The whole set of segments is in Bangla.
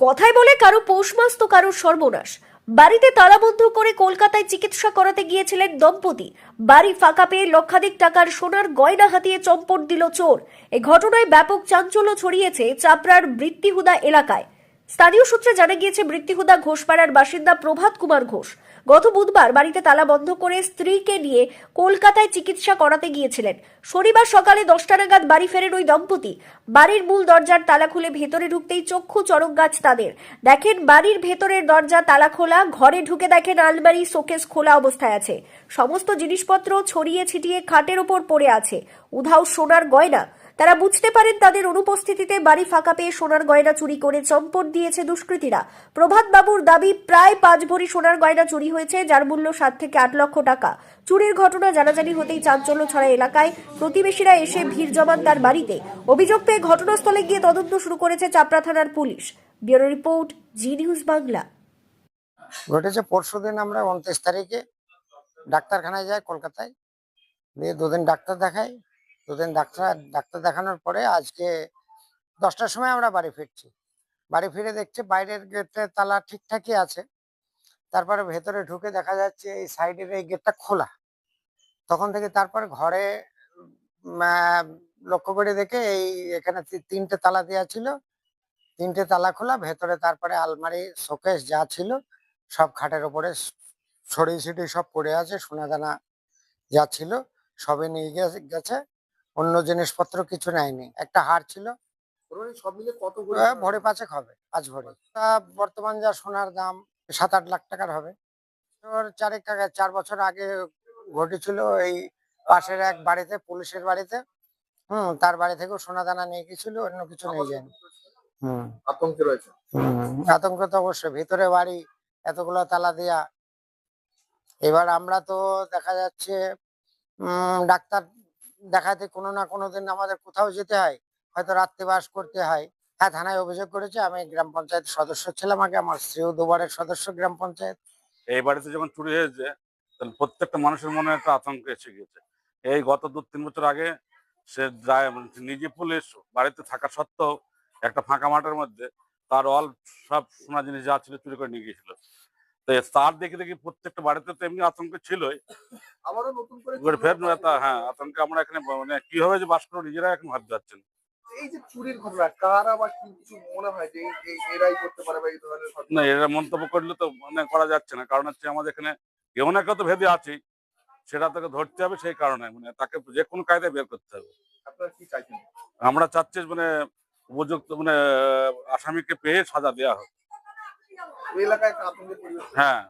কথায় বলে কারো পৌষ মাস তো কারো সর্বনাশ। বাড়িতে তালাবন্ধ করে কলকাতায় চিকিৎসা করাতে গিয়েছিলেন দম্পতি। বাড়ি ফাঁকা পেয়ে লক্ষাধিক টাকার সোনার গয়না হাতিয়ে চম্পট দিল চোর। এই ঘটনায় ব্যাপক চাঞ্চল্য ছড়িয়েছে চাপড়ার বৃত্তিহুদা এলাকায়। স্থানীয় সূত্রে জানা গিয়েছে, বৃত্তিহুদা ঘোষপাড়ার বাসিন্দা প্রভাত কুমার ঘোষ গত বুধবার বাড়িতে তালা বন্ধ করে স্ত্রীকে নিয়ে কলকাতায় চিকিৎসা করাতে গিয়েছিলেন। শনিবার সকালে 10টা নাগাদ বাড়ি ফেরেন ওই দম্পতি। বাড়ির মূল দরজার তালা খুলে ভেতরে ঢুকতেই চক্ষু চড়ক গাছ তাদের। দেখেন বাড়ির ভেতরের দরজা তালা খোলা, ঘরে ঢুকে দেখেন আলমারি শোকেস খোলা অবস্থায় আছে। সমস্ত জিনিসপত্র ছড়িয়ে ছিটিয়ে খাটের ওপর পড়ে আছে। উধাও সোনার গয়না। তারা বুঝতে পারেন তাদের অনুপস্থিতিতে বাড়ি ফাঁকা পেয়ে সোনার গয়না চুরি করে চম্পট দিয়েছে দুষ্কৃতীরা। প্রভাত বাবুর দাবি, প্রায় 5 ভরি সোনার গয়না চুরি হয়েছে, যার মূল্য 7 থেকে 8 লক্ষ টাকা। চুরির ঘটনা জানাজানি হতেই চাঞ্চল্য ছড়ায় এলাকায়। প্রতিবেশীরা এসে ভিড় জমান তার বাড়িতে। অভিযোগ পেয়ে ঘটনাস্থলে গিয়ে তদন্ত শুরু করেছে চাপড়া থানার পুলিশ। ব্যুরো রিপোর্ট, জি নিউজ বাংলা। ঘটেছে পরশুদিন। আমরা 29 তারিখে ডাক্তারখানায় যাই কলকাতায়, দিয়ে 2 দিন ডাক্তার দেখাই। 2 দিন ডাক্তার দেখানোর পরে আজকে 10টার সময় আমরা বাড়ি ফিরছি। বাড়ি ফিরে দেখছি বাইরের গেটে তালা ঠিকঠাকই আছে, তারপরে ভেতরে ঢুকে দেখা যাচ্ছে এই সাইডের এই গেটটা খোলা। তখন থেকে তারপরে ঘরে লক্ষ্য করে দেখে এই এখানে 3টে তালা দেওয়া ছিল, 3টে তালা খোলা। ভেতরে তারপরে আলমারি শোকেস যা ছিল সব খাটের ওপরে ছড়িয়ে ছিটিয়ে সব পড়ে আছে। সোনাদানা যা ছিল সবে নিয়ে গেছে। অন্য জিনিসপত্র কিছু নেয়নি। একটা হার ছিল, সব মিলে কত করে ভরি 5 হবে, 5 ভরি। তা বর্তমান যা সোনার দাম 7-8 লাখ টাকার হবে। তোর 4 বছর আগে ঘটেছিল এই পাশের এক বাড়িতে, পুলিশের বাড়িতে। তার বাড়ি থেকেও সোনা দানা নিয়ে গেছিল, অন্য কিছু নিয়ে যায়নি। আতঙ্কে রয়েছে। আতঙ্ক তো অবশ্যই, ভিতরে বাড়ি, এতগুলো তালা দেয়া। এবার আমরা তো দেখা যাচ্ছে ডাক্তার দেখাতে কোনো না কোনো দিন আমাদের কোথাও যেতে হয়, হয়তো রাত্রিবাস করতে হয়। হ্যাঁ, থানায় অভিযোগ করেছে। আমি গ্রাম পঞ্চায়েত সদস্য ছিলাম আগে, আমার স্ত্রীও 2বারের সদস্য গ্রাম পঞ্চায়েত। এই বাড়িতে যখন চুরি হয়েছে তখন প্রত্যেকটা মানুষের মনে একটা আতঙ্ক এসে গিয়েছে। এই গত 2-3 বছর আগে সে নিজে পুলিশ বাড়িতে থাকা সত্ত্বেও একটা ফাঁকা মাঠের মধ্যে তার সব সোনা জিনিস যা ছিল চুরি করে নিয়ে গিয়েছিল। তো তার দেখে দেখি প্রত্যেকটা বাড়িতে তো এমনি আতঙ্ক ছিলই। আবারও নতুন করে ফের হ্যাঁ, আতঙ্কে আমরা এখানে মানে কিভাবে যে বাস করবো নিজেরা এখন ভাবতে পারছেন। এই যে চুরির ঘটনা, কারা বা কিছু মনে হয় যে এরাই করতে পারে বা এই ধরনের না, ঘটনা? এরা মন্তব্য করলে তো মানে করা যাচ্ছে না, কারণ হচ্ছে আমাদের এখানে কেউ না কেউ তো ভেদে আছেই, সেটা তাকে ধরতে হবে। সেই কারণে মানে তাকে যে কোনো কায়দায় বের করতে হবে। আপনারা কি চাইছেন? আমরা চাচ্ছি মানে উপযুক্ত মানে আসামিকে পেয়ে সাজা দেওয়া হোক। এই এলাকায় একটা আতঙ্কের পরিবেশ। হ্যাঁ,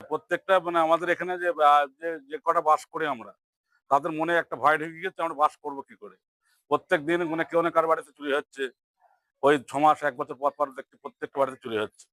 প্রত্যেকটা মানে আমাদের এখানে যে যে কটা বাস করি আমরা, তাদের মনে একটা ভয় ঢুকে গেছে আমরা বাস করবো কি করে। প্রত্যেক দিন মানে কেউ না কারো বাড়িতে চুরি হচ্ছে। ওই 6 মাস 1 বছর পর পর দেখছি প্রত্যেকটা বাড়িতে চুরি হচ্ছে।